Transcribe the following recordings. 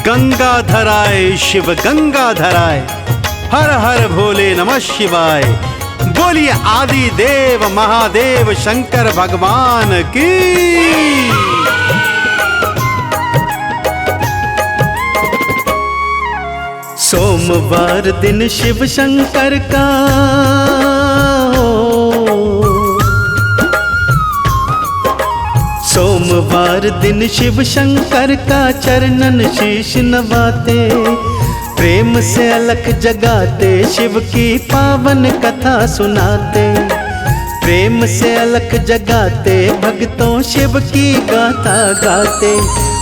गंगाधराय शिव गंगाधराय, हर हर भोले नमः शिवाय। बोलिए आदि देव महादेव शंकर भगवान की। सोमवार दिन शिव शंकर का सोमवार दिन शिव शंकर का चरणन शीश नवाते, प्रेम से अलख जगाते शिव की पावन कथा सुनाते। प्रेम से अलख जगाते भक्तों शिव की गाथा गाते।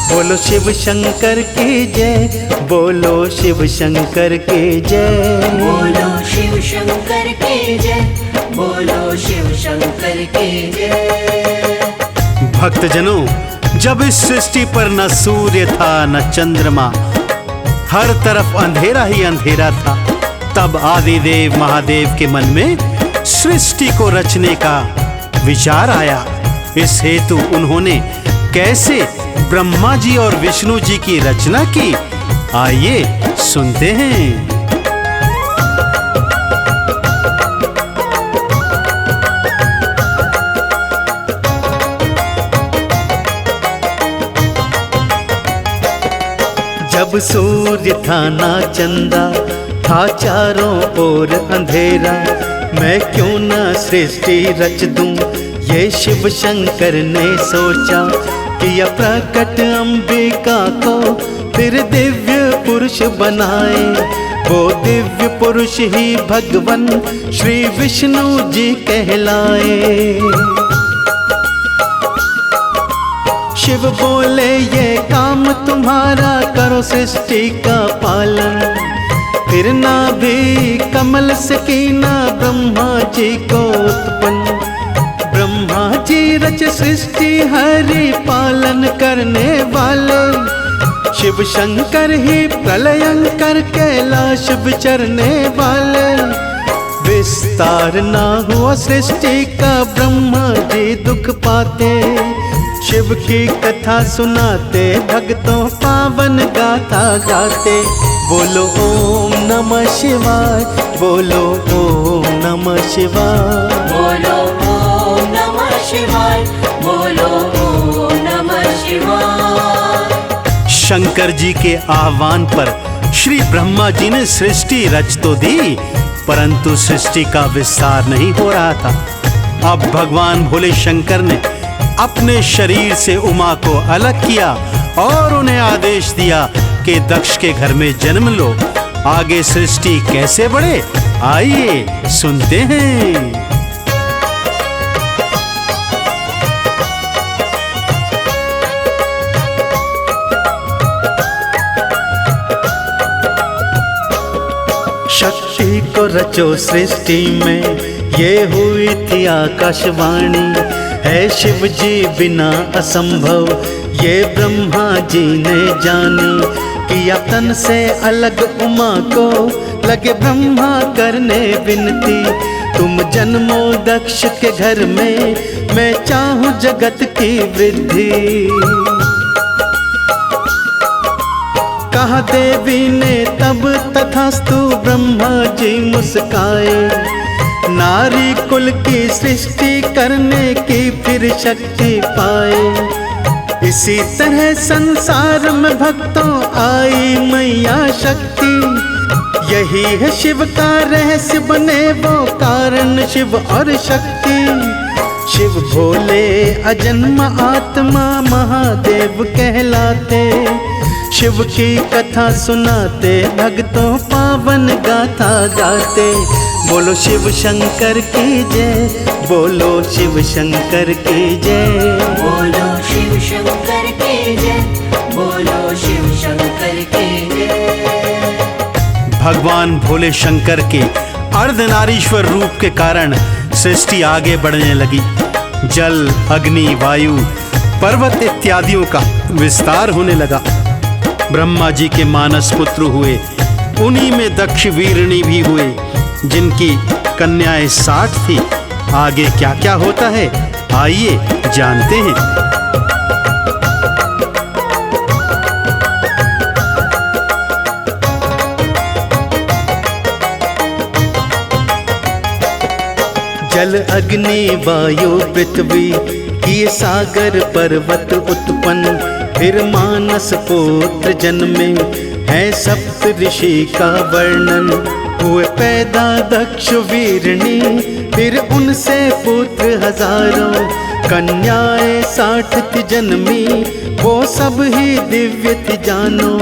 बोलो शिव शंकर की जय, बोलो शिव शंकर की जय, बोलो शिव शंकर की जय, बोलो शिव शंकर की जय। भक्तजनों, जब इस सृष्टि पर न सूर्य था न चंद्रमा, हर तरफ अंधेरा ही अंधेरा था, तब आदिदेव महादेव के मन में सृष्टि को रचने का विचार आया। इस हेतु उन्होंने कैसे ब्रह्मा जी और विष्णु जी की रचना की, आइए सुनते हैं। जब सूर्य था ना चंदा, था चारों ओर अंधेरा, मैं क्यों ना सृष्टि रच दूं, ये शिव शंकर ने सोचा। किया प्रकट अंबिका को फिर दिव्य पुरुष बनाए, वो दिव्य पुरुष ही भगवान श्री विष्णु जी कहलाए। शिव बोले ये काम तुम्हारा, करो सृष्टि का पालन। फिर ना भी कमल से कीना ब्रह्मा जी को उत्पन्न। ब्रह्मा जी रच सृष्टि हरि पालन करने वाले, शिव शंकर ही प्रलयंकर कैलाश विचरने वाले। विस्तार ना हुआ सृष्टि का ब्रह्मा जी दुख पाते, शिव की कथा सुनाते भक्तों पावन गाथा गाते। बोलो ओम नमः शिवाय, बोलो ओम नमः शिवाय, बोलो ओम नमः शिवाय, बोलो ओम नमः शिवाय। शंकर जी के आह्वान पर श्री ब्रह्मा जी ने सृष्टि रच तो दी, परंतु सृष्टि का विस्तार नहीं हो रहा था। अब भगवान भोले शंकर ने अपने शरीर से उमा को अलग किया और उन्हें आदेश दिया कि दक्ष के घर में जन्म लो। आगे सृष्टि कैसे बढ़े, आइए सुनते हैं। शक्ति को रचो सृष्टि में, ये हुई थी आकाशवाणी। है शिव जी बिना असंभव, ये ब्रह्मा जी ने जानी। किया तन से अलग उमा को, लगे ब्रह्मा करने विनती। तुम जन्मो दक्ष के घर में, मैं चाहूं जगत की वृद्धि। कहा देवी ने तब तथास्तु, ब्रह्मा जी मुस्काए। नारी कुल की सृष्टि करने की फिर शक्ति पाए। इसी तरह संसार में भक्तों आई मैया शक्ति। यही है शिव का रहस्य, बने वो कारण शिव और शक्ति। शिव भोले अजन्म आत्मा महादेव कहलाते। शिव की कथा सुनाते भक्तों पावन गाथा गाते। बोलो शिव शंकर की जय, बोलो शिव शंकर की जय, बोलो शिव शंकर की जय, बोलो शिव शंकर की जय। भगवान भोले शंकर के अर्धनारीश्वर रूप के कारण सृष्टि आगे बढ़ने लगी। जल, अग्नि, वायु, पर्वत इत्यादियों का विस्तार होने लगा। ब्रह्मा जी के मानस पुत्र हुए, उन्हीं में दक्ष वीरणी भी हुए, जिनकी कन्याएं 60 थी। आगे क्या क्या होता है, आइए जानते हैं। जल अग्नि वायु पृथ्वी किए सागर पर्वत उत्पन्न, फिर मानस पुत्र जन्मे है सप्त ऋषि का वर्णन। हुए पैदा दक्ष वीरनी, फिर उनसे पुत्र हजारों, कन्याएं 60 थी जन्मी, वो सब ही दिव्य थी जानो।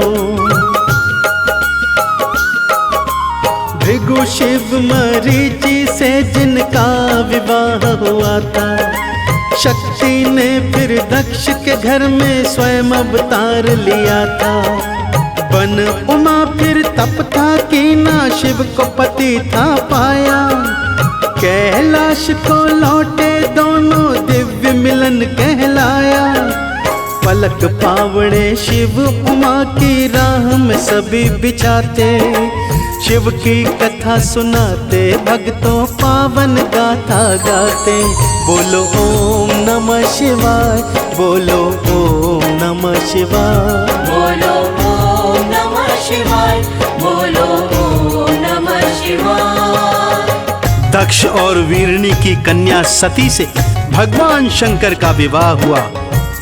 भृगु शिव मरीचि से जिनका विवाह हुआ था, शक्ति ने फिर दक्ष के घर में स्वयं अवतार लिया था। बन उमा फिर तप था कीना, शिव को पति था पाया। कैलाश को लौटे दोनों, दिव्य मिलन कहलाया। पलक पावड़े शिव उमा की राह में सभी बिछाते, शिव की कथा सुनाते, भक्तों पावन गाथा गाते। बोलो ओम नमः शिवाय, बोलो ओम नमः शिवाय, बोलो ओम नमः शिवाय, बोलो ओम नमः शिवाय। दक्ष और वीरनी की कन्या सती से भगवान शंकर का विवाह हुआ।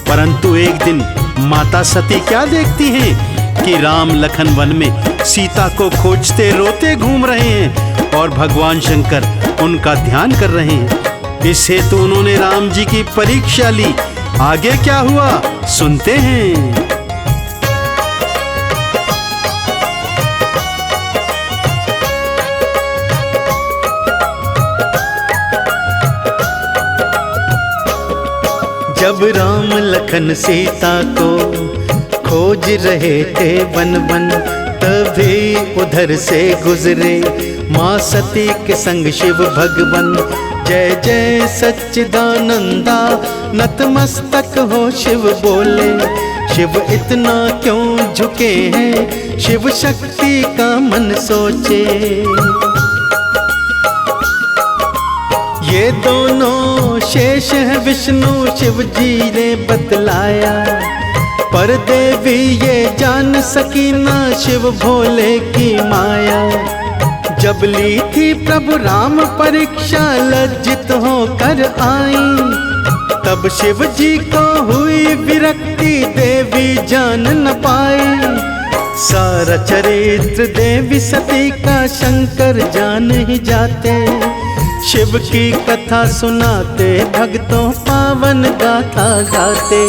परंतु एक दिन माता सती क्या देखती हैं कि राम लखन वन में सीता को खोजते रोते घूम रहे हैं और भगवान शंकर उनका ध्यान कर रहे हैं। इस हेतु उन्होंने राम जी की परीक्षा ली। आगे क्या हुआ सुनते हैं। जब राम लखन सीता को खोज रहे थे वन वन, तभी उधर से गुजरे माँ सती के संग शिव भगवन। जय जय सच्चिदानंदा नतमस्तक हो शिव बोले, शिव इतना क्यों झुके हैं, शिव शक्ति का मन सोचे। ये दोनों शेष है विष्णु शिव जी ने बतलाया, पर देवी ये जान सकी ना शिव भोले की माया। जब ली थी प्रभु राम परीक्षा लज्जित होकर आई, तब शिव जी को हुई विरक्ति देवी जान न पाई। सारा चरित्र देवी सती का शंकर जान ही जाते, शिव की कथा सुनाते, भक्तों पावन गाथा गाते।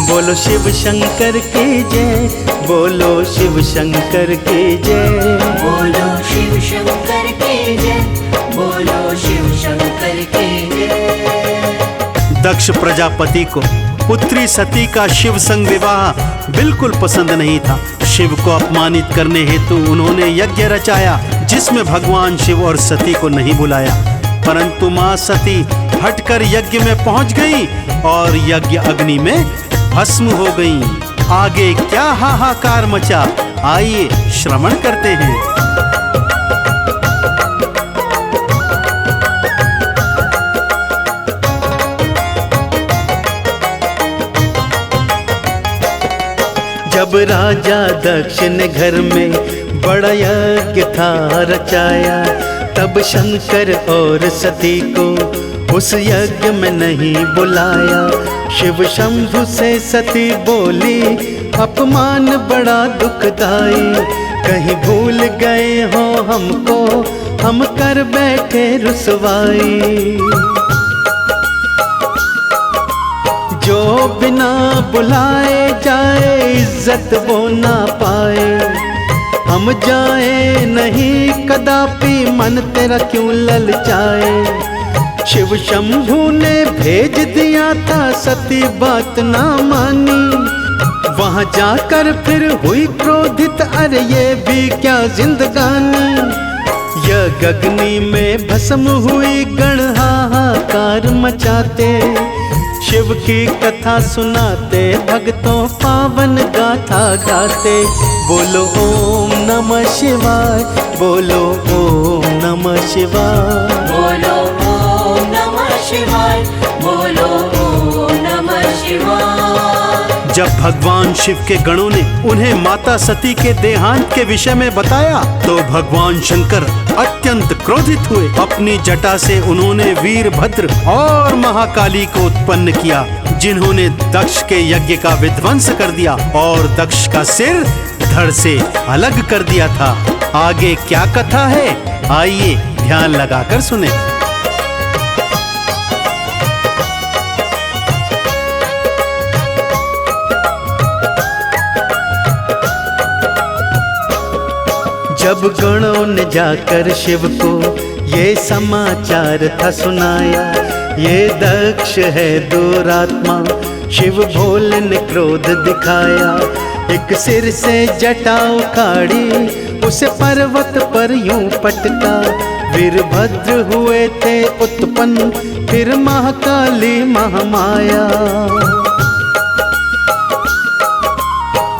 बोलो शिव शंकर की जय, बोलो शिव शंकर की जय, बोलो शिव शंकर की जय, बोलो शिव शंकर की जय। दक्ष प्रजापति को पुत्री सती का शिव संग विवाह बिल्कुल पसंद नहीं था। शिव को अपमानित करने हेतु उन्होंने यज्ञ रचाया, जिसमें भगवान शिव और सती को नहीं बुलाया। परंतु मां सती हटकर यज्ञ में पहुंच गई और यज्ञ अग्नि में भस्म हो गई। आगे क्या हाहाकार मचा, आइए श्रवण करते हैं। जब राजा दक्ष ने घर में बड़ा यज्ञ था रचाया, तब शंकर और सती को उस यज्ञ में नहीं बुलाया। शिव शंभु से सती बोली, अपमान बड़ा दुखदाई, कहीं भूल गए हो हमको, हम कर बैठे रुसवाई। जो बिना बुलाए जाए इज्जत वो ना पाए, हम जाए नहीं कदापि मन तेरा क्यों ललचाए। शिव शंभु ने भेज दिया था, सती बात ना मानी, वहां जाकर फिर हुई क्रोधित, अरे ये भी क्या जिंदगानी। यज्ञ अग्नि में भस्म हुई, गण हाहाकार मचाते, शिव की कथा सुनाते, भक्तों पावन गाथा गाते। बोलो ओम नमः शिवाय, बोलो ओम नमः शिवाय, बोलो ओम नमः शिवाय, बोलो ओम नमः शिवाय। जब भगवान शिव के गणों ने उन्हें माता सती के देहांत के विषय में बताया तो भगवान शंकर अत्यंत क्रोधित हुए। अपनी जटा से उन्होंने वीरभद्र और महाकाली को उत्पन्न किया, जिन्होंने दक्ष के यज्ञ का विध्वंस कर दिया और दक्ष का सिर धड़ से अलग कर दिया था। आगे क्या कथा है, आइए ध्यान लगाकर सुने। जब गणों ने जाकर शिव को ये समाचार था सुनाया, ये दक्ष है दुरात्मा, शिव भोले ने क्रोध दिखाया। एक सिर से जटा उखाड़ी उसे पर्वत पर यूं पटका, वीरभद्र हुए थे उत्पन्न फिर महाकाली महामाया।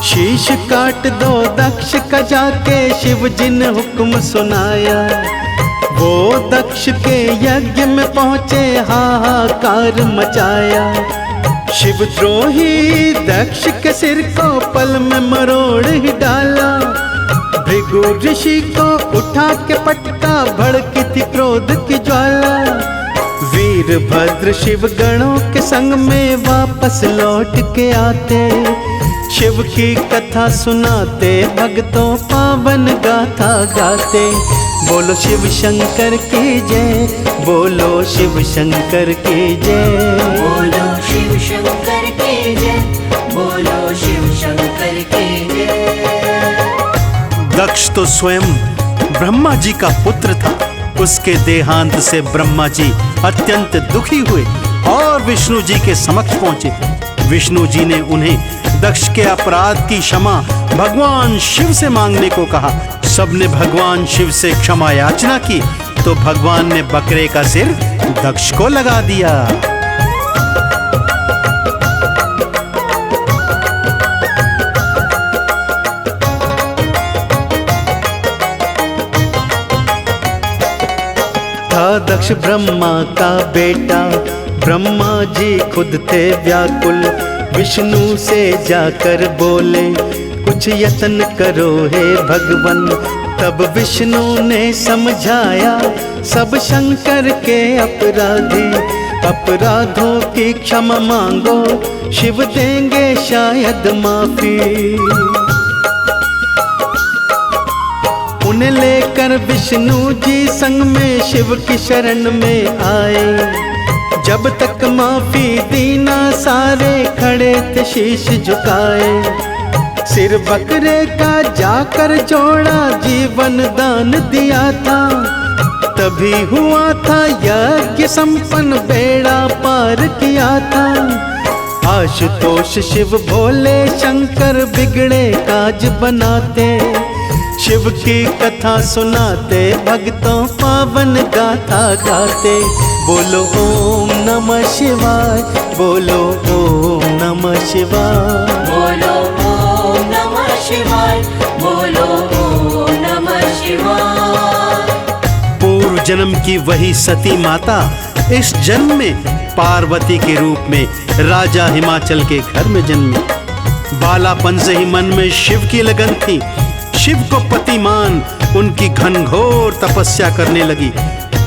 शीश काट दो दक्ष का जाके शिव जी ने हुक्म सुनाया। वो दक्ष के यज्ञ में पहुँचे हाहाकार मचाया। शिवद्रोही दक्ष के सिर को पल में मरोड़ ही डाला। भृगु ऋषि को उठा के पटका, भड़की थी क्रोध की ज्वाला। वीरभद्र शिव गणों के संग में वापस लौट के आते, शिव की कथा सुनाते, भक्तों पावन गाथा गाते। बोलो शिव शंकर की जय, बोलो शिव शंकर की जय, बोलो शिव शंकर की जय, बोलो शिव शंकर की जय। दक्ष तो स्वयं ब्रह्मा जी का पुत्र था। उसके देहांत से ब्रह्मा जी अत्यंत दुखी हुए और विष्णु जी के समक्ष पहुंचे। विष्णु जी ने उन्हें दक्ष के अपराध की क्षमा भगवान शिव से मांगने को कहा। सबने भगवान शिव से क्षमा याचना की तो भगवान ने बकरे का सिर दक्ष को लगा दिया। था दक्ष ब्रह्मा का बेटा, ब्रह्मा जी खुद थे व्याकुल। विष्णु से जाकर बोले कुछ यत्न करो हे भगवन। तब विष्णु ने समझाया सब शंकर के अपराधी, अपराधों की क्षमा मांगो, शिव देंगे शायद माफी। उन्हें लेकर विष्णु जी संग में शिव की शरण में आए। जब तक माफी दी ना सारे खड़े थे शीश झुकाए। सिर बकरे का जाकर जोड़ा, जीवन दान दिया था। तभी हुआ था यज्ञ संपन्न, बेड़ा पार किया था। आशुतोष शिव भोले शंकर बिगड़े काज बनाते, शिव की कथा सुनाते, भक्तों पावन गाथा गाते। बोलो ओम नमः शिवाय, बोलो ओम नमः शिवाय, बोलो ओम नमः शिवाय, बोलो ओम नमः शिवाय। पूर्व जन्म की वही सती माता इस जन्म में पार्वती के रूप में राजा हिमाचल के घर में जन्मी। बालापन से ही मन में शिव की लगन थी। शिव को पति मान उनकी घनघोर तपस्या करने लगी।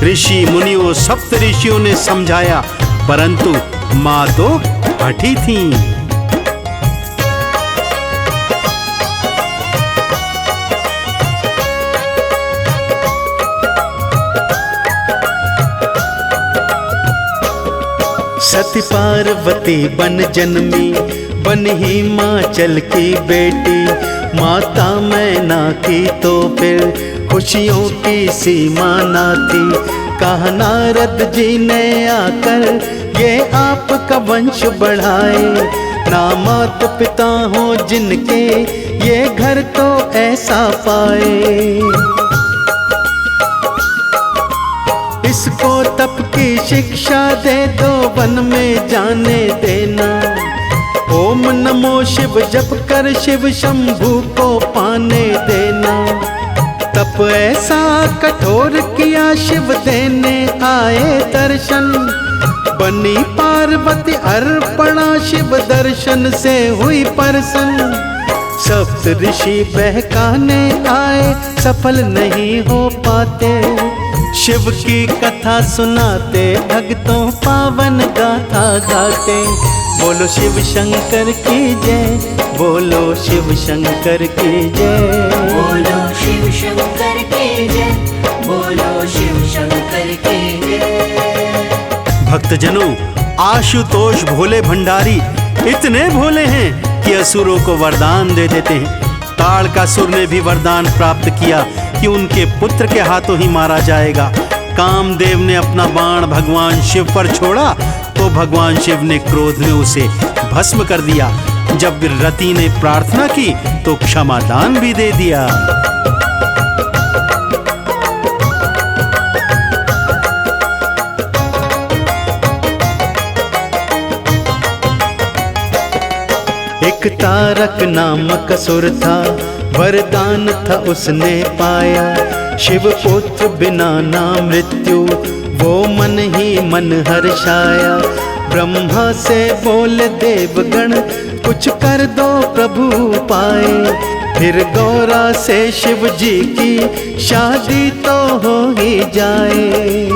ऋषि मुनियों सप्त ऋषियों ने समझाया, परंतु माँ तो हठी थी। सती पार्वती बन जन्मी, बन हिमाचल की बेटी। माता मैना की तो फिर खुशियों की सीमा ना थी। कहा नारद जी ने आकर ये आपका वंश बढ़ाए। ना माता पिता हो जिनके, ये घर तो ऐसा पाए। इसको तप की शिक्षा दे दो, वन में जाने देना। ओम नमो शिव जप कर शिव शंभू को पाने देना। तप ऐसा कठोर किया शिव देने आए दर्शन। बनी पार पार्वती अर्पणा शिव दर्शन से हुई प्रसन्न। सप्त ऋषि बहकाने आए सफल नहीं हो पाते। शिव की कथा सुनाते भक्तों पावन गाथा गाते। बोलो शिव शंकर की जय, बोलो शिव शंकर की जय। बोलो शिव शंकर की जय, बोलो शिव शंकर की जय। भक्तजनों, आशुतोष भोले भंडारी इतने भोले हैं कि असुरों को वरदान दे देते हैं। ताड़कासुर ने भी वरदान प्राप्त किया कि उनके पुत्र के हाथों ही मारा जाएगा। कामदेव ने अपना बाण भगवान शिव पर छोड़ा तो भगवान शिव ने क्रोध में उसे भस्म कर दिया। जब रति ने प्रार्थना की तो क्षमादान भी दे दिया। एक तारक नामक असुर था, वरदान था उसने पाया। शिव पुत्र बिना ना मृत्यु, वो मन ही मन हर्षाया। ब्रह्मा से बोले देवगण, कुछ कर दो प्रभु पाए। फिर गौरा से शिव जी की शादी तो हो ही जाए।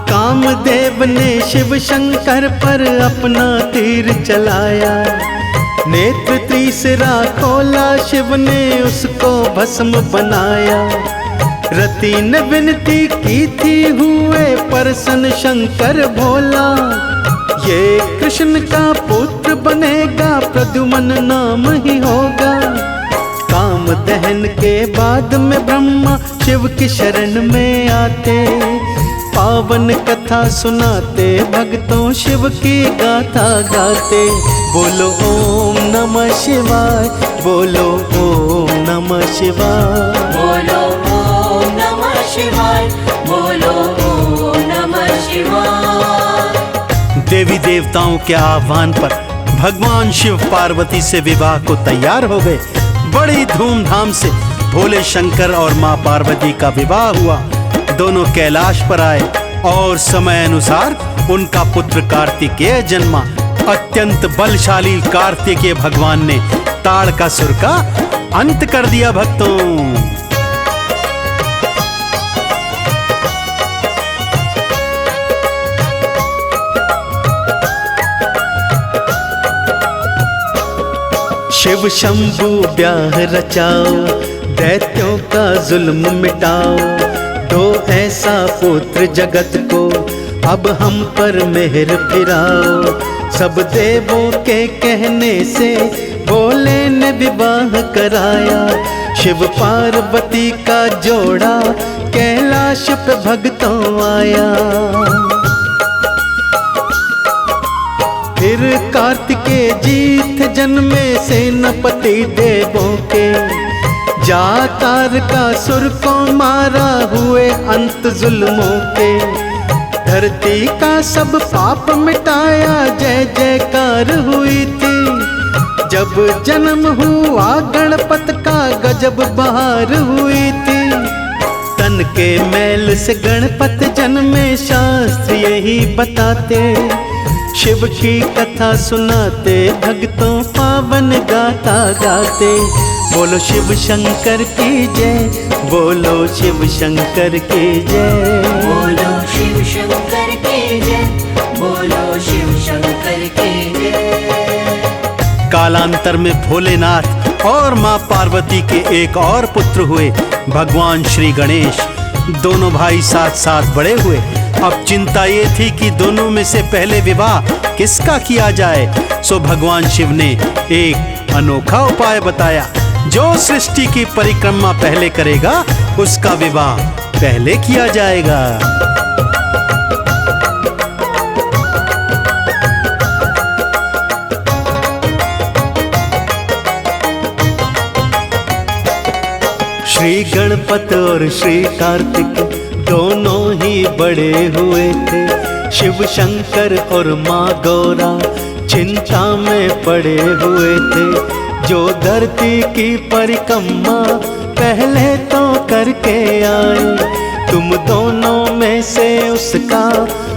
कामदेव ने शिव शंकर पर अपना तीर चलाया। नेत्र तीसरा खोला, शिव ने उसको भस्म बनाया। रति ने विनती की थी, हुए प्रसन्न शंकर भोला। ये कृष्ण का पुत्र बनेगा, प्रद्युम्न नाम ही होगा। काम दहन के बाद में ब्रह्मा शिव की शरण में आते। पावन कथा सुनाते, भक्तों शिव की गाथा गाते। बोलो ओम नमः शिवाय, बोलो ओम नमः शिवाय। बोलो ओम नमः शिवाय, बोलो ओम नमः शिवाय। देवी देवताओं के आह्वान पर भगवान शिव पार्वती से विवाह को तैयार हो गए। बड़ी धूमधाम से भोले शंकर और माँ पार्वती का विवाह हुआ। दोनों कैलाश पर आए और समय अनुसार उनका पुत्र कार्तिकेय जन्मा। अत्यंत बलशाली कार्तिकेय भगवान ने ताड़कासुर का अंत कर दिया। भक्तों, शिव शंभु ब्याह रचाओ, दैत्यों का जुल्म मिटाओ। दो ऐसा पुत्र जगत को, अब हम पर मेहर फिराओ। सब देवों के कहने से भोले ने विवाह कराया। शिव पार्वती का जोड़ा कैलाश पे भक्तों आया। फिर कार्तिकेय जी थे जन्मे सेनापति देवों के। जा तारकासुर को मारा, हुए अंत जुल्मों के। धरती का सब पाप मिटाया, जय जयकार हुई थी। जब जन्म हुआ गणपत का, गजब बहार हुई थी। तन के मैल से गणपत जन्मे, शास्त्र यही बताते। शिव की कथा सुनाते, भक्तों पावन गाथा गाते। बोलो शिव शंकर की जय, बोलो शिव शंकर की जय। बोलो शिव शंकर की जय, बोलो शिव शंकर की जय। कालांतर में भोलेनाथ और माँ पार्वती के एक और पुत्र हुए, भगवान श्री गणेश। दोनों भाई साथ साथ बड़े हुए। अब चिंता ये थी कि दोनों में से पहले विवाह किसका किया जाए। सो भगवान शिव ने एक अनोखा उपाय बताया। जो सृष्टि की परिक्रमा पहले करेगा, उसका विवाह पहले किया जाएगा। श्री गणपत और श्री कार्तिक दोनों ही बड़े हुए थे। शिव शंकर और माँ गौरा चिंता में पड़े हुए थे। जो धरती की परिक्रमा पहले तो करके आए, तुम दोनों में से उसका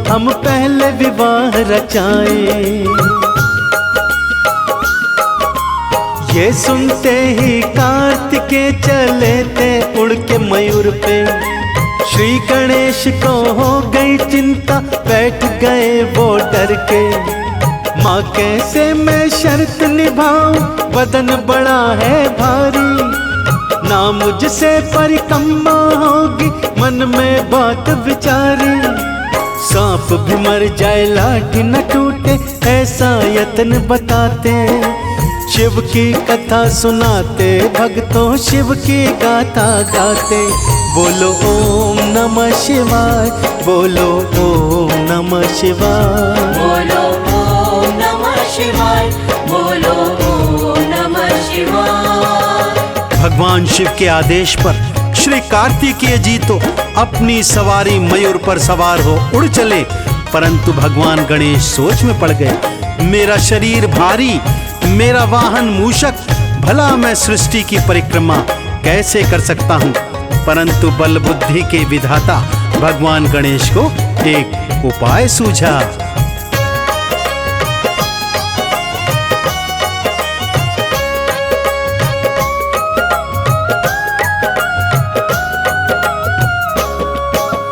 हम पहले विवाह रचाए। ये सुनते ही कार्तिकेय चले थे उड़ के मयूर पे। श्री गणेश को हो गई चिंता, बैठ गए वो डर के। माँ कैसे मैं शर्त निभाऊं, बदन बड़ा है भारी। ना मुझसे परिक्रमा होगी, मन में बात विचारी। सांप भी मर जाए लाठी न टूटे, ऐसा यत्न बताते। शिव की कथा सुनाते, भक्तों शिव की गाथा गाते। बोलो ओम नमः शिवाय, बोलो ओम नमः शिवाय, बोलो ओम नमः शिवाय, बोलो ओम नमः शिवाय। भगवान शिव के आदेश पर श्री कार्तिकेय जी तो अपनी सवारी मयूर पर सवार हो उड़ चले, परंतु भगवान गणेश सोच में पड़ गए। मेरा शरीर भारी, मेरा वाहन मूषक, भला मैं सृष्टि की परिक्रमा कैसे कर सकता हूँ। परंतु बल बुद्धि के विधाता भगवान गणेश को एक उपाय सूझा।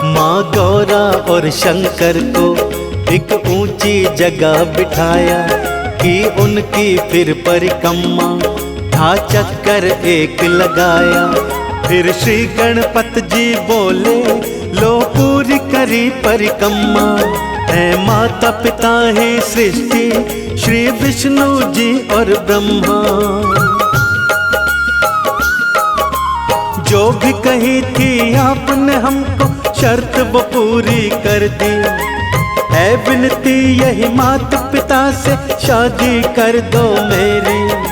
माँ गौरा और शंकर को एक ऊंची जगह बिठाया, कि उनकी फिर परिक्रमा था चक्कर एक लगाया। फिर श्री गणपत जी बोले, लो पूरी करी परिक्रमा। है माता पिता ही सृष्टि, श्री विष्णु जी और ब्रह्मा। जो भी कही थी आपने हमको, शर्त वो पूरी कर दी। है विनती यही माता पिता से, शादी कर दो मेरी।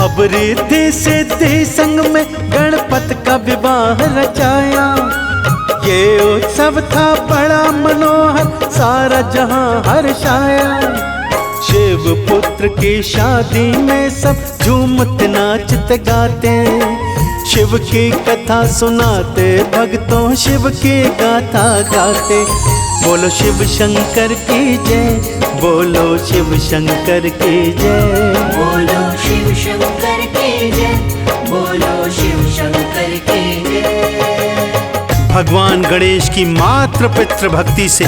अब रिद्धि सिद्धि संग में गणपत का विवाह रचाया। ये उत्सव था बड़ा मनोहर, सारा जहां हर्षाया। शिव पुत्र की शादी में सब झूमते नाचते गाते। शिव की कथा सुनाते, भक्तों शिव की गाथा गाते। बोलो शिव शंकर की जय, बोलो शिव शंकर की जय, बोलो शिव शंकर की जय, बोलो शिव शंकर की जय। भगवान गणेश की मात्र पितृ भक्ति से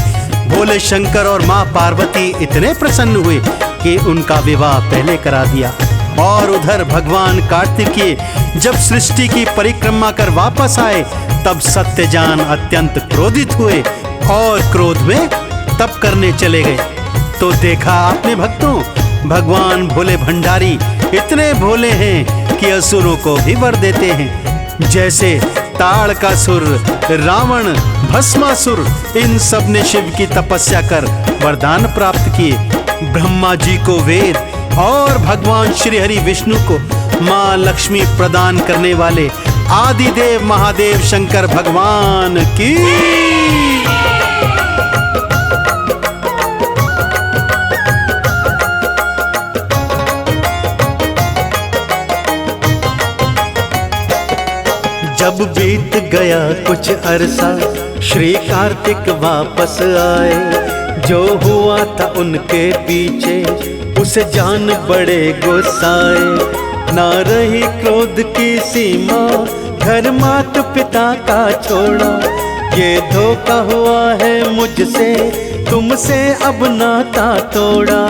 भोले शंकर और माँ पार्वती इतने प्रसन्न हुए कि उनका विवाह पहले करा दिया। और उधर भगवान कार्तिकेय जब सृष्टि की परिक्रमा कर वापस आए, तब सत्यजान अत्यंत क्रोधित हुए और क्रोध में तप करने चले गए। तो देखा आपने भक्तों, भगवान भोले भंडारी इतने भोले हैं कि असुरों को भी वर देते हैं। जैसे ताड़कासुर, रावण, भस्मासुर, इन सब ने शिव की तपस्या कर वरदान प्राप्त किए। ब्रह्मा जी को वेद और भगवान श्री हरि विष्णु को माँ लक्ष्मी प्रदान करने वाले आदिदेव महादेव शंकर भगवान की। जब बीत गया कुछ अरसा, श्री कार्तिक वापस आए। जो हुआ था उनके पीछे, उसे जान बड़े गुस्साए। ना रही क्रोध की सीमा, घर माता पिता का छोड़ा। ये धोखा हुआ है मुझसे, तुमसे अब नाता तोड़ा।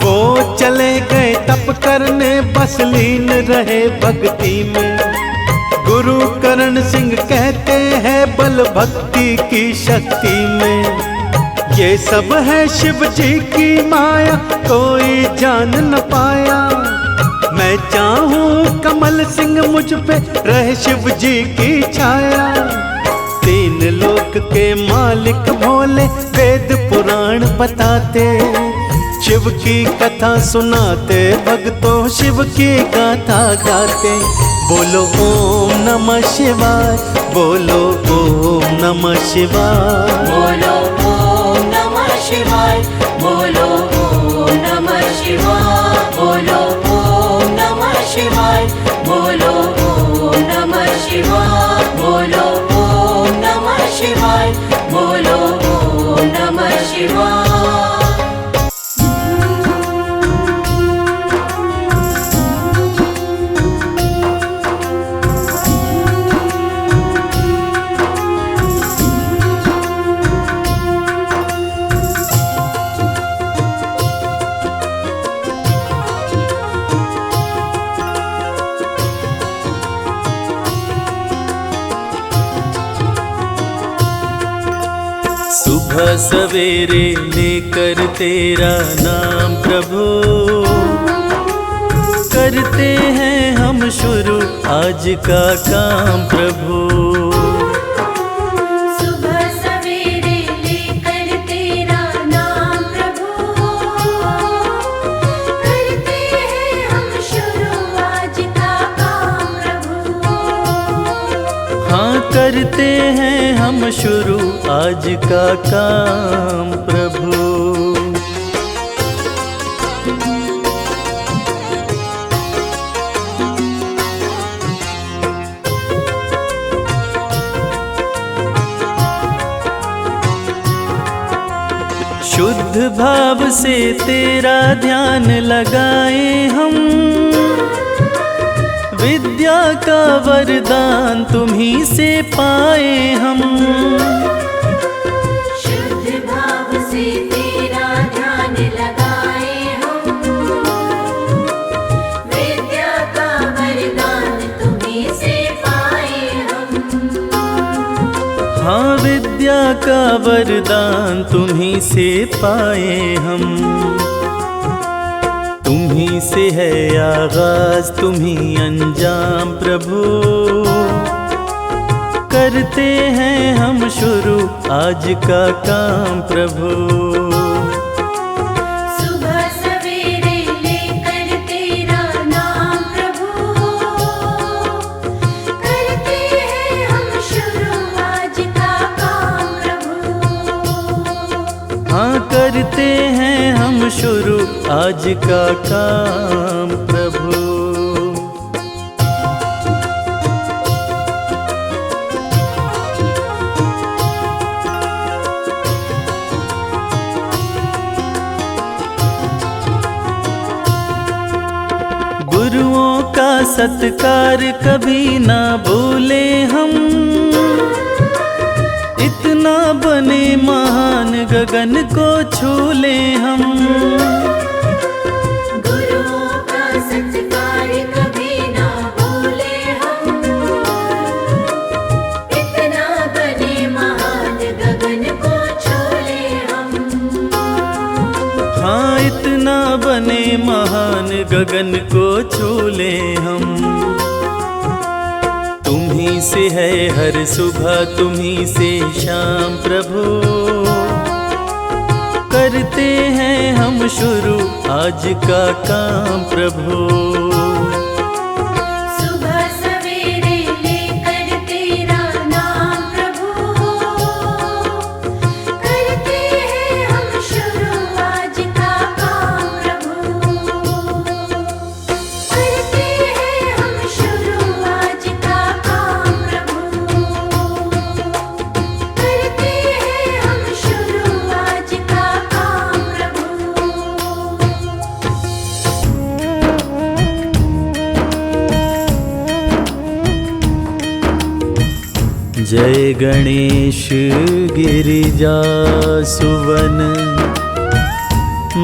वो चले गए तप करने, बस लीन रहे भक्ति में। गुरु करण सिंह कहते हैं, बल भक्ति की शक्ति में। ये सब है शिव जी की माया, कोई जान न पाया। मैं चाहूं कमल सिंह मुझ पे रहे शिव जी की छाया। तीन लोक के मालिक भोले, वेद पुराण बताते। शिव की कथा सुनाते, भक्तों शिव की गाथा गाते। बोलो ओम नमः शिवाय, बोलो ओम नमः शिवाय, बोलो ओम नमः शिवाय, बोलो ओम नमः शिवाय, बोलो ओम नमः शिवाय, बोलो ओम नमः शिवाय। परिवार। सुबह सवेरे लेकर तेरा नाम प्रभु, करते हैं हम शुरू आज का काम प्रभु। सुबह सवेरे लेकर तेरा नाम प्रभु, करते हैं हम शुरू आज का काम प्रभु। हाँ करते हैं हम शुरू आज का काम प्रभु। शुद्ध भाव से तेरा ध्यान लगाए हम, विद्या का वरदान तुम्ही से पाए हम। शुद्ध भाव से तेरा ध्यान लगाए हम, विद्या का वरदान तुम्हीं से पाए हम। हाँ विद्या का वरदान तुम्ही से पाए हम। तुम्ही से है आगाज तुम्ही अंजाम प्रभु, करते हैं हम शुरू आज का काम प्रभु। सुबह सवेरे लेकर तेरा नाम प्रभु, करते हैं हम शुरू आज का काम प्रभु। हाँ करते हैं हम शुरू आज का काम प्रभु। गुरुओं का सत्कार कभी ना भूले हम, इतना बने महान गगन को छूले हम। गुरुओं का सत्कार कभी ना भूले हम, इतना बने महान गगन को छूले हम। हाँ इतना बने महान गगन को छूले हम। तुम्ही से है हर सुबह तुम्ही से शाम प्रभु, करते हैं हम शुरू आज का काम प्रभु। सुबह सवेरे लेकर तेरा नाम प्रभु, करते हैं हम शुरू आज का काम प्रभु। करते हैं हम शुरू आज का काम प्रभु। करते हैं हम शुरू आज का काम प्रभु। जय गणेश गिरिजा सुवन,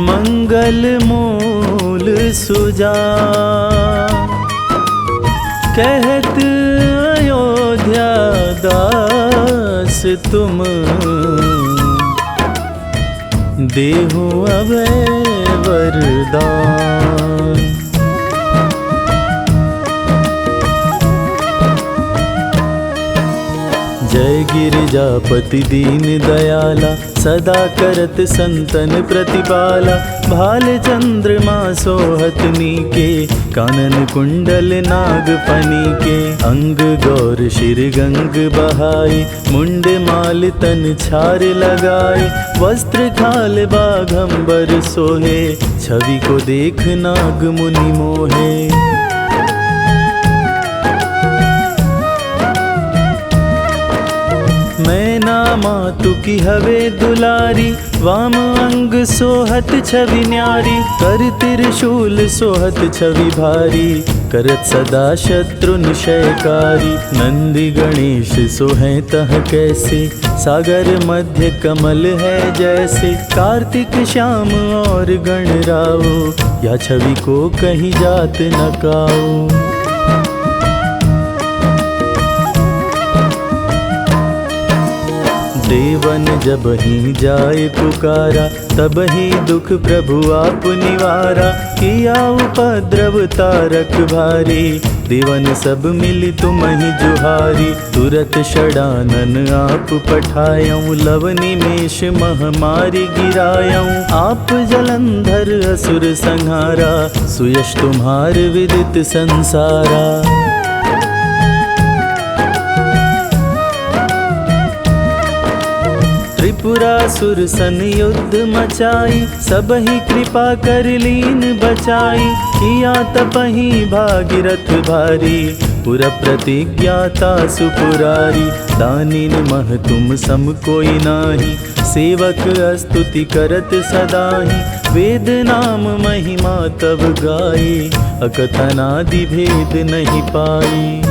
मंगल मूल सुजा। कहत अयोध्या दास तुम, देहु अभय वरदान। जय गिरिजापति दीन दयाला, सदा करत संतन प्रतिपाला। भाल चंद्रमा सोहतनी के, कानन कुंडल नाग फनी के। अंग गौर शिर गंग बहाई, मुंड माल तन छार लगाई। वस्त्र खाल बाघंबर सोहे, छवि को देख नाग मुनि मोहे। मैना मातु की हवे दुलारी, वाम अंग सोहत छवि न्यारी, कर त्रिशूल सोहत छवि भारी, करत सदा शत्रु निशयकारी। नंदी गणेश सोहें तह कैसे, सागर मध्य कमल है जैसे। कार्तिक श्याम और गणराओ, या छवि को कहीं जात न काओ। देवन जब ही जाए पुकारा, तब ही दुख प्रभु आप निवारा। किया उपद्रव तारक भारी, देवन सब मिली तुम ही जुहारी। तुरत षडानन आप पठायऊँ, लव निमेष महामारी गिरायऊँ। आप जलंधर असुर संहारा, सुयश तुम्हार विदित संसारा। त्रिपुरासुर सन युद्ध मचाई, सब ही कृपा कर लीन बचाई। किया तपहि भागीरथ भारी, पुर प्रतिज्ञाता सुपुरारी। दानिन मह तुम सम कोई नाही, सेवक स्तुति करत सदाहि। वेद नाम महिमा तब गाई, अकथनादि भेद नहीं पाई।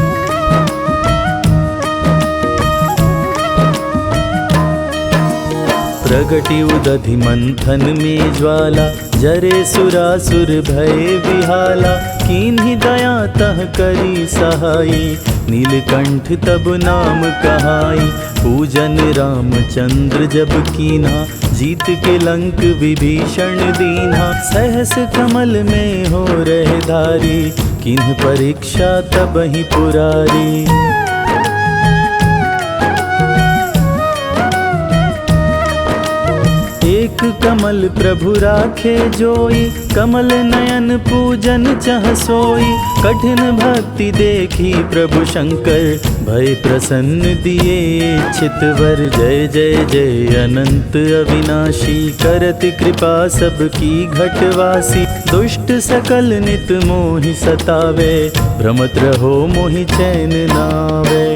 प्रगटि उदधि मंथन में ज्वाला, जरे सुरासुर भय विहाला। कीन्ही दया तह करी सहाई, नीलकंठ तब नाम कहाई। पूजन रामचंद्र जब कीन्हा, जीत के लंक विभीषण दीन्हा। सहस कमल में हो रहे धारी, किन्ह परीक्षा तब ही पुरारी। एक कमल प्रभु राखे जोई, कमल नयन पूजन चह सोई। कठिन भक्ति देखी प्रभु शंकर, भय प्रसन्न दिए इच्छित वर। जय जय जय अनंत अविनाशी, करति कृपा सबकी घटवासी। दुष्ट सकल नित मोहि सतावे, भ्रमत रहो मोहि चैन नावे।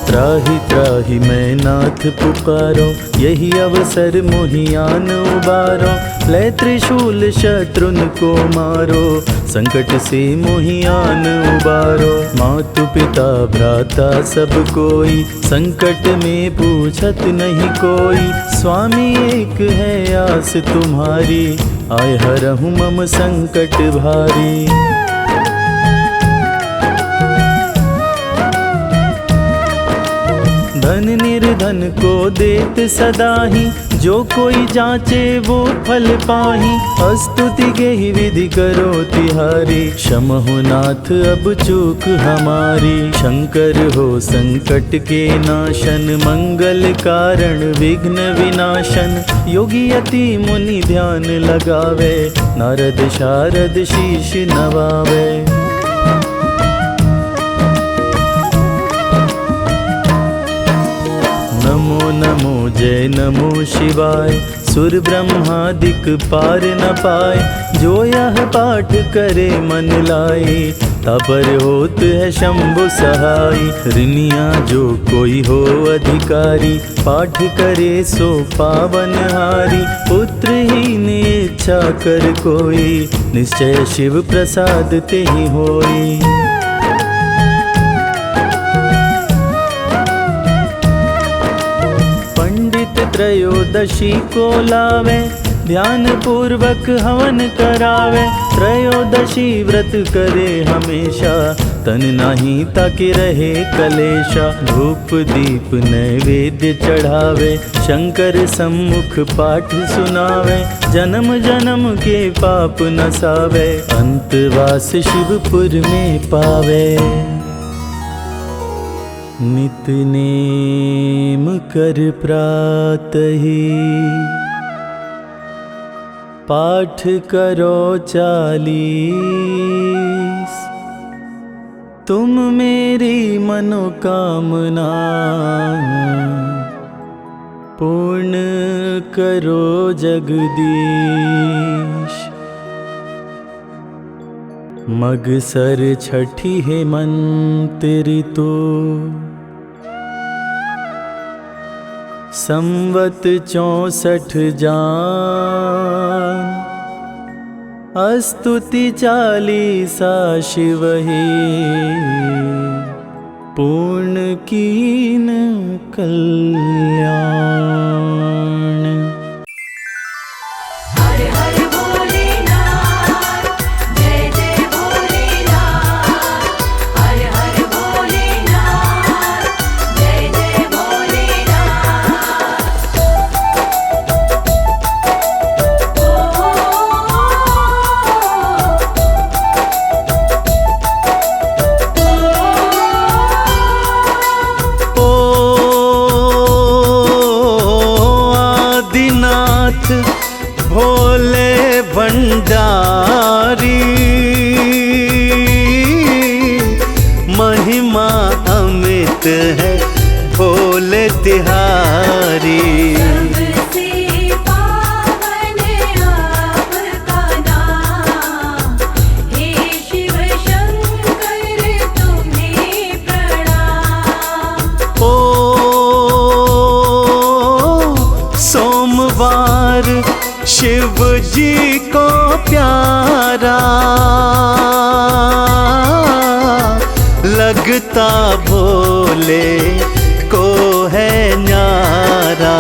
त्राहि त्राहि मैं नाथ पुकारो, यही अवसर मोहियान उबारो। ले त्रिशूल शत्रुन को मारो, संकट से मोहियान उबारो। मातु पिता भ्राता सब कोई, संकट में पूछत नहीं कोई। स्वामी एक है आस तुम्हारी, आय हरहु मम संकट भारी। धन निर्धन को देत सदाहि, जो कोई जाचे वो फल पाहि। स्तुति के ही विधि करो तिहारी, क्षम हो नाथ अब चूक हमारी। शंकर हो संकट के नाशन, मंगल कारण विघ्न विनाशन। योगी यति मुनि ध्यान लगावे, नारद शारद शीश नवावे। नमो नमो जय नमो शिवाय, सुर ब्रह्मादिक पार न पाए। जो यह पाठ करे मन लाए, तापर होत है शंभु सहाय। ऋनिया जो कोई हो अधिकारी, पाठ करे सो पावन हारी। पुत्रहीन इच्छा कर कोई, निश्चय शिव प्रसाद तेहि होई। त्रयोदशी को लावे, ध्यान पूर्वक हवन करावे। त्रयोदशी व्रत करे हमेशा, तन नाही ताके रहे कलेशा। धूप दीप नैवेद्य चढ़ावे, शंकर सम्मुख पाठ सुनावे। जन्म जन्म के पाप नसावे, अंतवास शिवपुर में पावे। नित नेम कर प्रातहि, पाठ करो 40। तुम मेरी मनोकामना, पूर्ण करो जगदीश। मगसर छठी हेमंत ऋतु, संवत 64 जान, स्तुति 40 शिव ही, पूर्ण कीन कल्याण। हर हर भोलेनाथ, जय जय भोलेनाथ। हर हर भोलेनाथ, जय जय भोलेनाथ। ओ आदिनाथ भोले भंडारी, महिमा अमित है भोले तिहारी। सबसे पावन आपका नाम, हे शिव शंकर तुम्हें प्रणाम। ओ सोमवार शिव जी को प्यारा, लगता भोले को है न्यारा।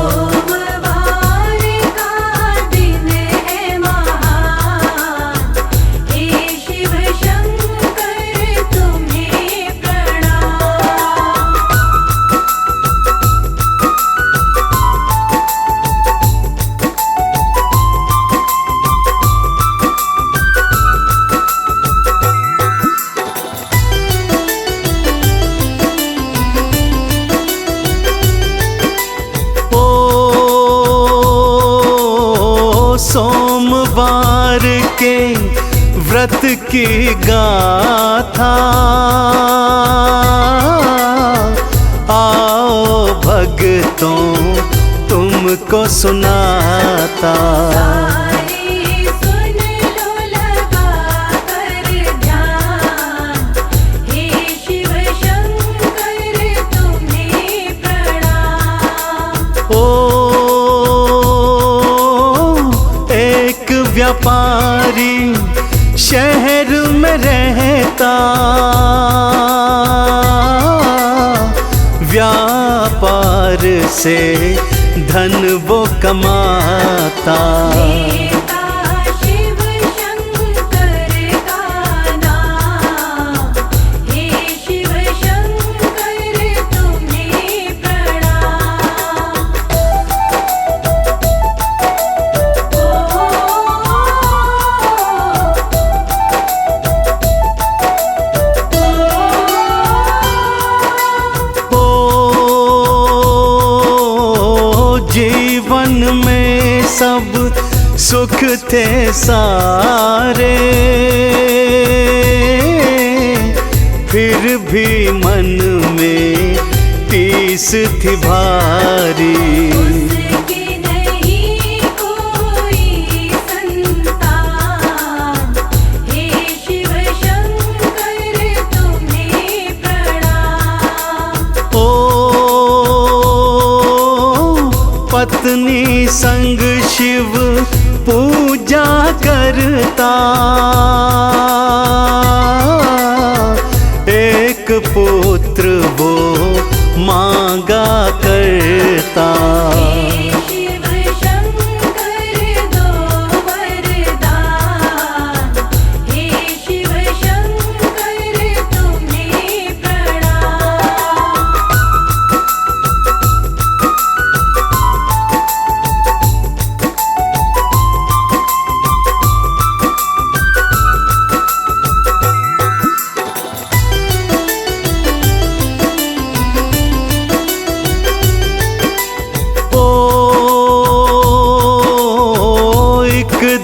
सोमवार का दिन है महान, हे शिव शंकर तुम्हें प्रणाम। ओ सोमवार के व्रत की गाथा, आओ भक्तों तुमको सुनाता। सारे सुन लो लगा कर ध्यान, हे शिव शंकर तुम्हें प्रणाम। ओ एक व्यापारी शहर में रहता, व्यापार से धन वो कमाता। देता शिव शंकर का नाम, हे शिव शंकर तुम्हें प्रणाम। ओ जीवन में सब सुख थे सारे, फिर भी मन में टीस थी भारी। उसके नहीं कोई संतान, हे शिव शंकर तुम्हें प्रणाम। ओ पत्नी संग शिव पूजा करता, एक पुत्र वो मांगा करता। हे शिव शंकर दो वरदान, हे शिव शंकर तुम्हें प्रणाम।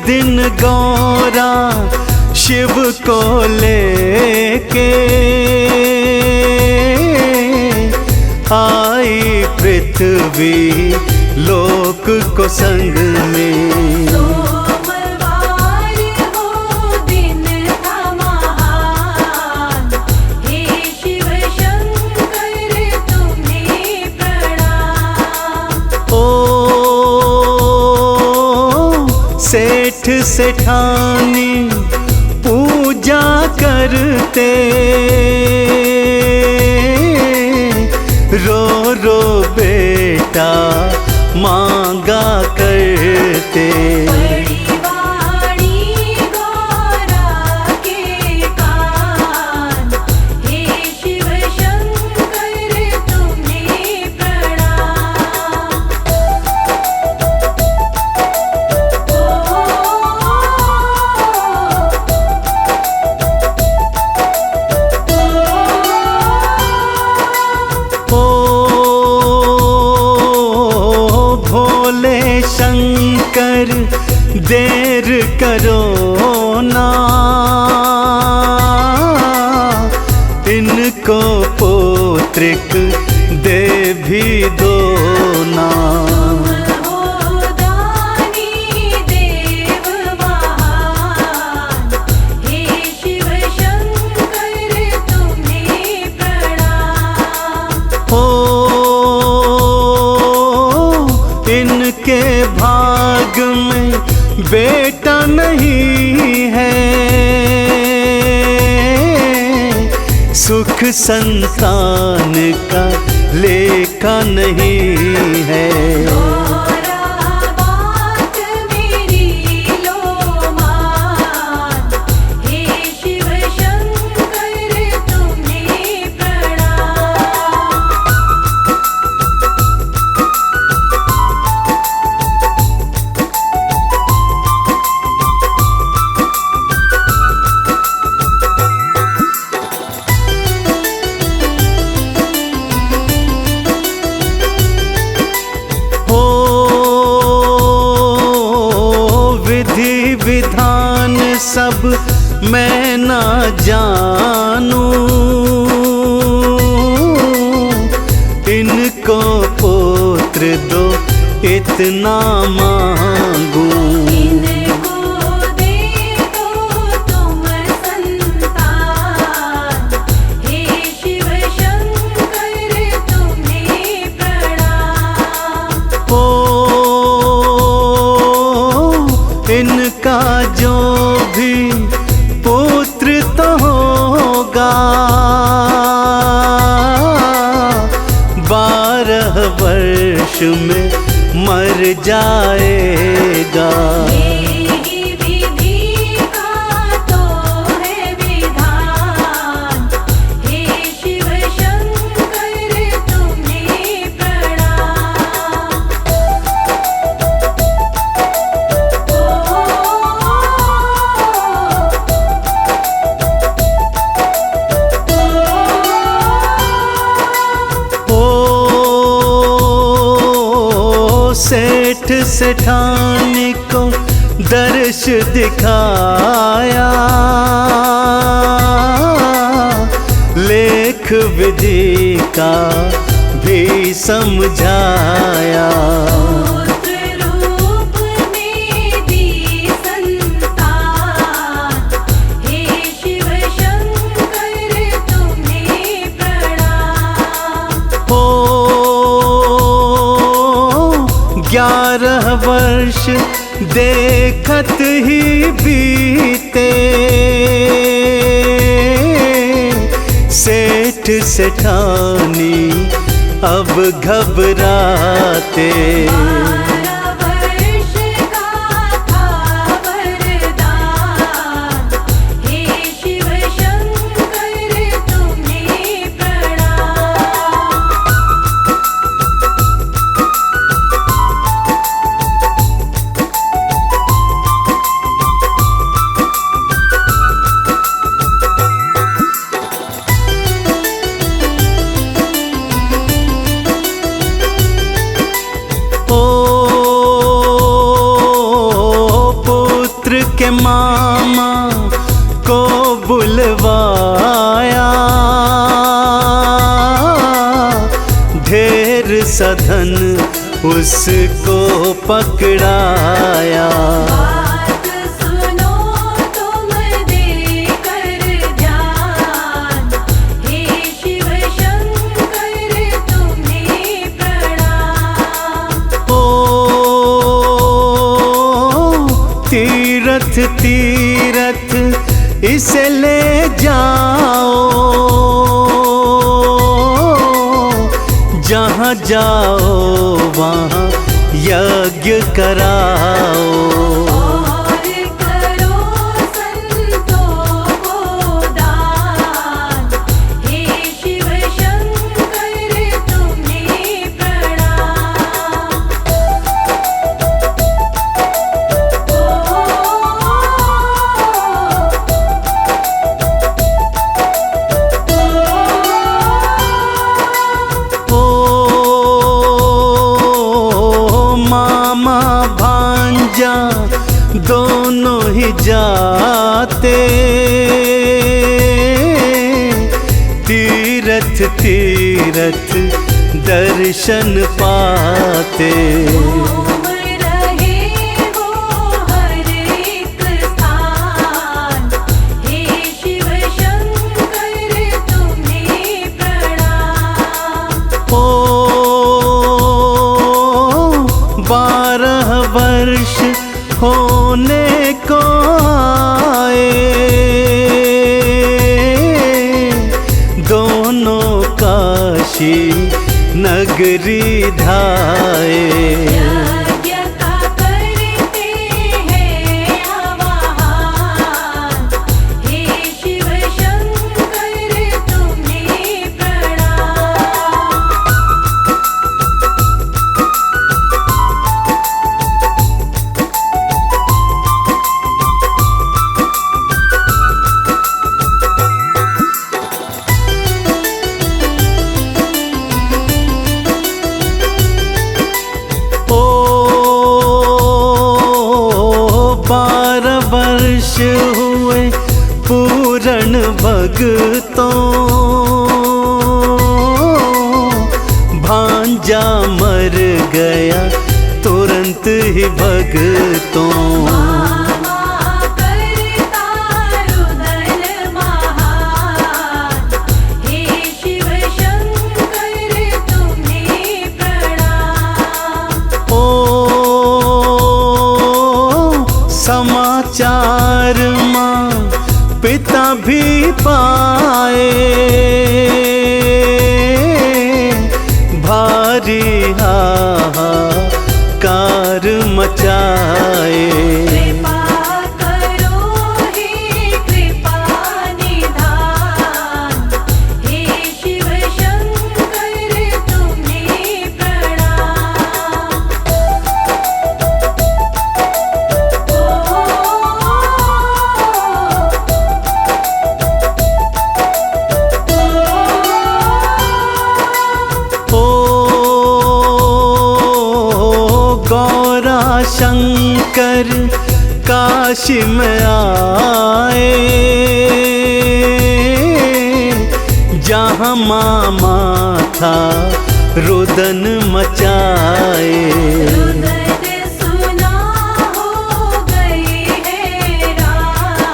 दिन गौरा शिव को लेके आई पृथ्वी लोक को संग में। सोमवार हो दिन था महान, हे शिव शंकर तुम्हें प्रणाम। सेठ सेठानी पूजा करते, रो रो बेटा मांगा करते। बड़ी वाणी गौरा के कान, हे शिव शंकर तुम्हें प्रणाम। भोले शंकर देर करो ना, इनको पौत्रिक दे भी दो ना। हो दानी देव महान, हे शिव शंकर तुम्हें प्रणाम। हो इनके भाग में बेटा नहीं है, सुख संतान का लेखा नहीं है। गौरा बात मेरी लो मान, हे शिव शंकर तुम्हें प्रणाम। हो विधि विधान सब मैं ना जानूं, इनको पुत्र दो इतना मांगूं। इनको दे दो तुम संतान, हे शिव शंकर तुम्हें प्रणाम। हो इनका जो भी पुत्र तो होगा, 12 वर्ष में मर जाएगा। यही विधि का तो है विधान, हे शिव शंकर तुम्हें प्रणाम। 'सेठ सेठानी को दर्श दिखाया, लेख विधि का भी समझाया। पुत्र रूप में दी संतान, हे शिव शंकर तुम्हें प्रणाम। हो 11 वर्ष देखत ही बीते, सेठ सेठानी अब घबराते। 12 वर्ष का था वरदान, हे शिव शंकर तुम्हें प्रणाम। के मामा को बुलवाया, ढेर सधन उसको पकड़ाया। बात सुनो तुम देकर ध्यान, हे शिव शंकर तुम्हें प्रणाम। तीर्थ तीरथ इसे ले जाओ, जहाँ जाओ वहाँ यज्ञ कराओ। और करो संतों को दान, हे शिव शंकर तुम्हें प्रणाम। ओ मामा भांजा दोनों ही जाते, तीरथ तीरथ दर्शन पाते। घूम रहे हो हर एक स्थान, हे शिव शंकर तुम्हें प्रणाम। ओ 12 वर्ष होने को आए, दोनों काशी नगरी धाए। यज्ञ का करते हैं आवाहन, हे शिव शंकर तुम्हें प्रणाम। ओ 12 वर्ष हुए पूर्ण भगतों, भांजा मर गया तुरंत ही भगतों। मामा करता रुदन महान, हे शिव शंकर तुम्हें प्रणाम। ओ समाचार माँ पिता भी पाए, भारी हाहाकार मचाए। कृपा करो हे कृपा निधान, हे शिव शंकर तुम्हें प्रणाम। ओ गौरा शंकर काशी में आए, जहाँ मामा था रुदन मचाए। रुदन सुना हो गए हैरान,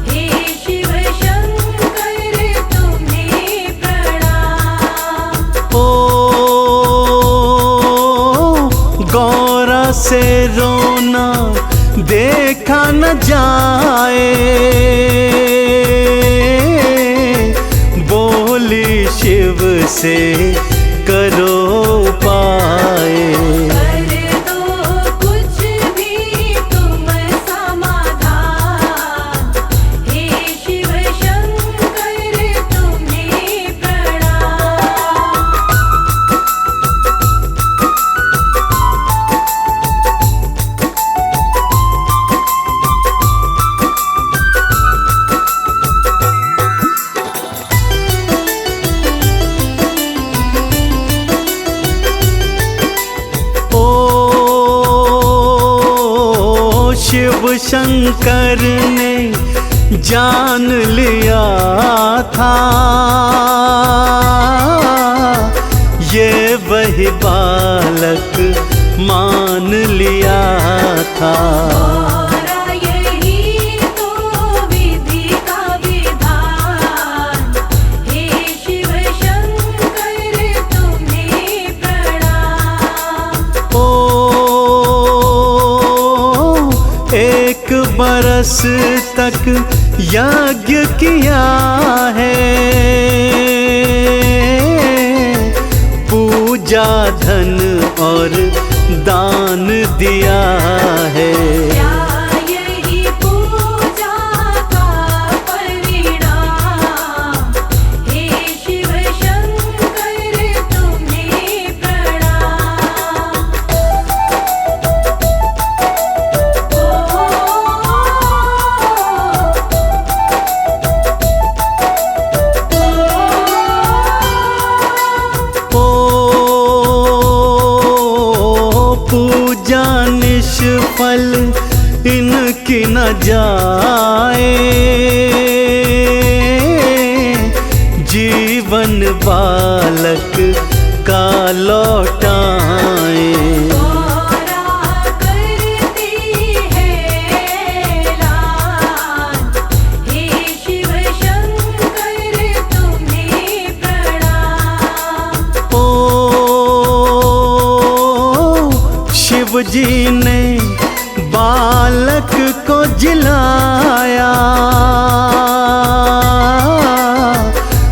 हे शिव शंकर तुम्हें प्रणाम। ओ गौरा से रोना देखा न जाए, बोली शिव से करो उपाय। कर दो कुछ भी तुम समाधान, हे शिव शंकर तुम्हें प्रणाम। शिव शंकर ने जान लिया था, ये वही बालक मान लिया था। गौरा यही तो विधि का विधान, हे शिव शंकर तुम्हें प्रणाम। ओ एक दिवस तक यज्ञ किया है, पूजा धन और दान दिया है। यही पूजा का परिणाम, हे शिव शंकर तुम्हें प्रणाम। पूजा निष्फल इनकी न जाए, जीवन बालक का लौटाए। गौरा करती है लाल, हे शिव शंकर तुम्हें प्रणाम। ओ शिव जी ने बालक को जिलाया,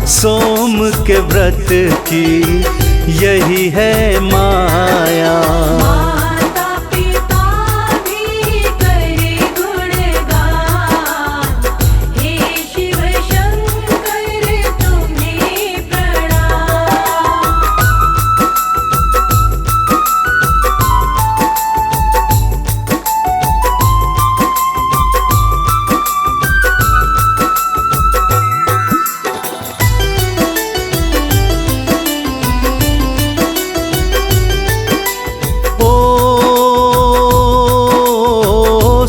सोम के व्रत की यही है माया। माता पिता भी करे गुणगान, हे शिव शंकर तुम्हें प्रणाम।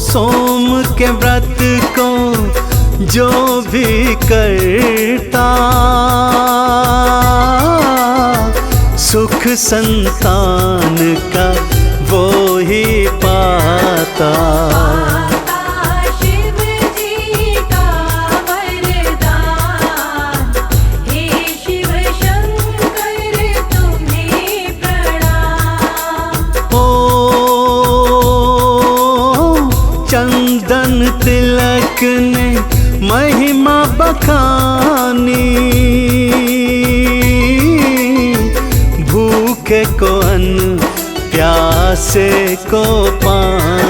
सोम के व्रत को जो भी करता, सुख संतान का वो ही पाता। माता शिव जी का वरदान, हे शिव शंकर तुम्हें प्रणाम। ओ चंदन तिलक ने महिमा बखानी, भूखे को अन्न प्यासे को पानी।